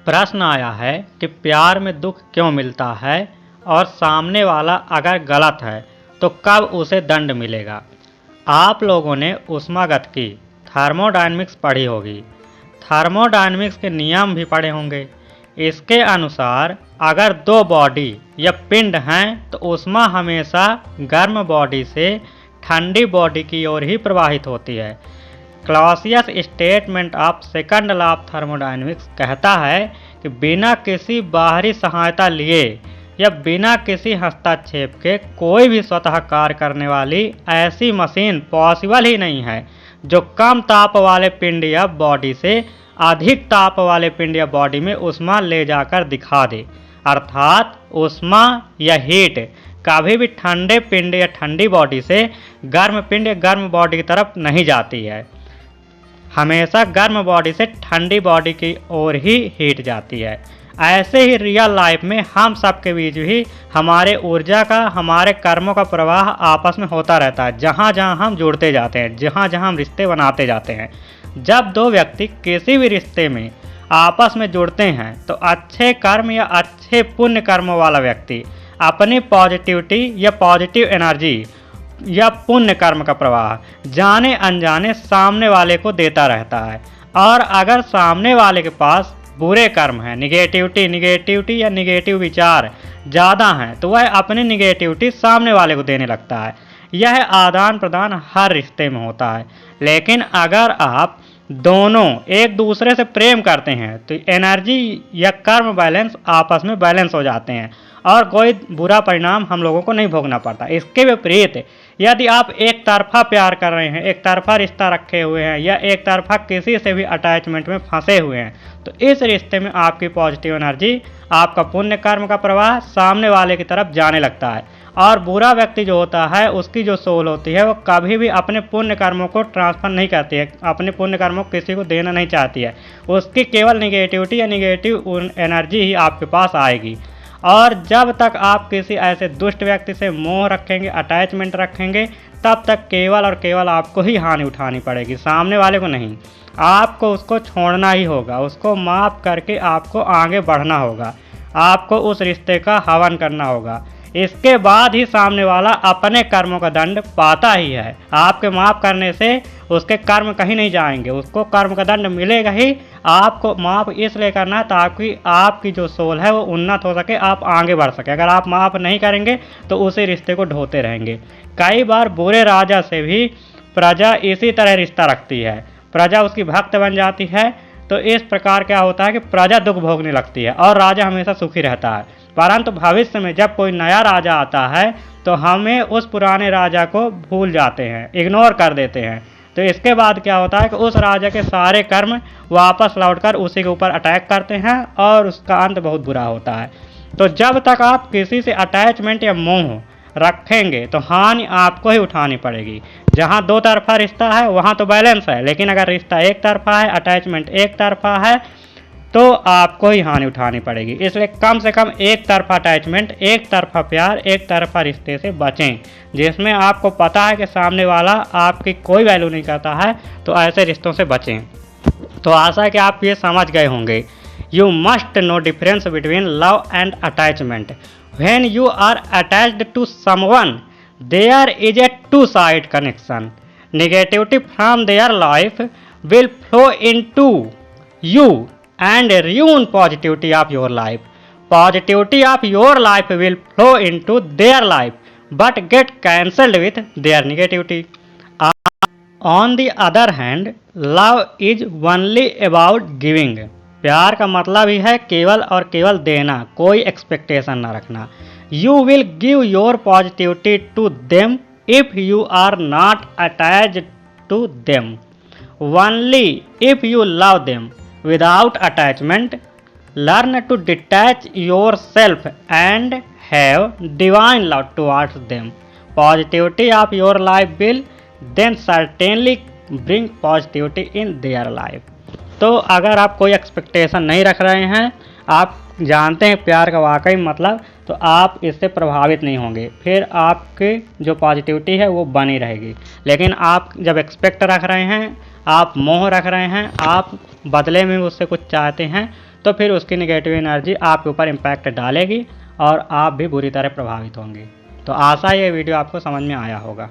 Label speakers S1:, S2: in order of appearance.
S1: प्रश्न आया है कि प्यार में दुख क्यों मिलता है और सामने वाला अगर गलत है तो कब उसे दंड मिलेगा। आप लोगों ने ऊष्मागतिकी थर्मोडायनेमिक्स पढ़ी होगी। थर्मोडायनेमिक्स के नियम भी पढ़े होंगे। इसके अनुसार अगर दो बॉडी या पिंड हैं तो ऊष्मा हमेशा गर्म बॉडी से ठंडी बॉडी की ओर ही प्रवाहित होती है। Clausius statement of second law of thermodynamics कहता है कि बिना किसी बाहरी सहायता लिए या बिना किसी हस्तक्षेप के कोई भी स्वतः कार्य करने वाली ऐसी मशीन पॉसिबल ही नहीं है जो कम ताप वाले पिंड या बॉडी से अधिक ताप वाले पिंड या बॉडी में ऊष्मा ले जाकर दिखा दे। अर्थात ऊष्मा या हीट कभी भी ठंडे पिंड या ठंडी बॉडी से गर्म पिंड या गर्म बॉडी की तरफ नहीं जाती है, हमेशा गर्म बॉडी से ठंडी बॉडी की ओर ही हीट जाती है। ऐसे ही रियल लाइफ में हम सबके बीच भी हमारे ऊर्जा का, हमारे कर्मों का प्रवाह आपस में होता रहता है। जहाँ जहाँ हम जुड़ते जाते हैं, जहाँ जहाँ हम रिश्ते बनाते जाते हैं। जब दो व्यक्ति किसी भी रिश्ते में आपस में जुड़ते हैं तो अच्छे कर्म या अच्छे पुण्य कर्मों वाला व्यक्ति अपनी पॉजिटिविटी या पॉजिटिव एनर्जी या पुण्य कर्म का प्रवाह जाने अनजाने सामने वाले को देता रहता है। और अगर सामने वाले के पास बुरे कर्म हैं, निगेटिविटी या निगेटिव विचार ज़्यादा हैं, तो वह अपनी निगेटिविटी सामने वाले को देने लगता है। यह आदान प्रदान हर रिश्ते में होता है। लेकिन अगर आप दोनों एक दूसरे से प्रेम करते हैं तो एनर्जी या कर्म बैलेंस आपस में बैलेंस हो जाते हैं और कोई बुरा परिणाम हम लोगों को नहीं भोगना पड़ता। इसके विपरीत यदि आप एक तरफा प्यार कर रहे हैं, एक तरफा रिश्ता रखे हुए हैं या एक तरफा किसी से भी अटैचमेंट में फंसे हुए हैं, तो इस रिश्ते में आपकी पॉजिटिव एनर्जी, आपका पुण्य कर्म का प्रवाह सामने वाले की तरफ जाने लगता है। और बुरा व्यक्ति जो होता है, उसकी जो सोल होती है, वो कभी भी अपने पुण्य कर्मों को ट्रांसफ़र नहीं करती है, अपने पुण्य कर्मों को किसी को देना नहीं चाहती है। उसकी केवल निगेटिविटी या निगेटिव एनर्जी ही आपके पास आएगी। और जब तक आप किसी ऐसे दुष्ट व्यक्ति से मोह रखेंगे, अटैचमेंट रखेंगे, तब तक केवल और केवल आपको ही हानि उठानी पड़ेगी, सामने वाले को नहीं। आपको उसको छोड़ना ही होगा, उसको माफ़ करके आपको आगे बढ़ना होगा, आपको उस रिश्ते का हवन करना होगा। इसके बाद ही सामने वाला अपने कर्मों का दंड पाता ही है। आपके माफ़ करने से उसके कर्म कहीं नहीं जाएंगे, उसको कर्म का दंड मिलेगा ही। आपको माफ़ इसलिए करना है ताकि आपकी जो सोल है वो उन्नत हो सके, आप आगे बढ़ सके। अगर आप माफ़ नहीं करेंगे तो उसी रिश्ते को ढोते रहेंगे। कई बार बुरे राजा से भी प्रजा इसी तरह रिश्ता रखती है, प्रजा उसकी भक्त बन जाती है। तो इस प्रकार क्या होता है कि प्रजा दुख भोगने लगती है और राजा हमेशा सुखी रहता है। परंतु भविष्य में जब कोई नया राजा आता है तो हमें उस पुराने राजा को भूल जाते हैं, इग्नोर कर देते हैं। तो इसके बाद क्या होता है कि उस राजा के सारे कर्म वापस लौटकर उसी के ऊपर अटैक करते हैं और उसका अंत बहुत बुरा होता है। तो जब तक आप किसी से अटैचमेंट या मोह रखेंगे तो हानि आपको ही उठानी पड़ेगी। जहाँ दो तरफा रिश्ता है वहाँ तो बैलेंस है, लेकिन अगर रिश्ता एक तरफा है, अटैचमेंट एक तरफा है, तो आपको ही हानि उठानी पड़ेगी। इसलिए कम से कम एक तरफा अटैचमेंट, एक तरफा प्यार, एक तरफा रिश्ते से बचें, जिसमें आपको पता है कि सामने वाला आपकी कोई वैल्यू नहीं करता है। तो ऐसे रिश्तों से बचें। तो आशा है कि आप ये समझ गए होंगे। You must know difference between love and attachment. When you are attached to someone, there is a two side connection. Negativity from their life will flow into you and ruin positivity of your life. Positivity of your life will flow into their life but get cancelled with their negativity. On the other hand, love is only about giving. प्यार का मतलब ही है केवल और केवल देना, कोई expectation ना रखना। You will give your positivity to them if you are not attached to them. Only if you love them without attachment, learn to detach yourself and have divine love towards them. Positivity of your life will then certainly bring positivity in their life. तो अगर आप कोई expectation नहीं रख रहे हैं, आप जानते हैं प्यार का वाकई मतलब, तो आप इससे प्रभावित नहीं होंगे। फिर आपकी जो पॉजिटिविटी है वो बनी रहेगी। लेकिन आप जब एक्सपेक्ट रख रहे हैं, आप मोह रख रहे हैं, आप बदले में उससे कुछ चाहते हैं, तो फिर उसकी नेगेटिव एनर्जी आपके ऊपर इम्पैक्ट डालेगी और आप भी बुरी तरह प्रभावित होंगे। तो आशा ये वीडियो आपको समझ में आया होगा।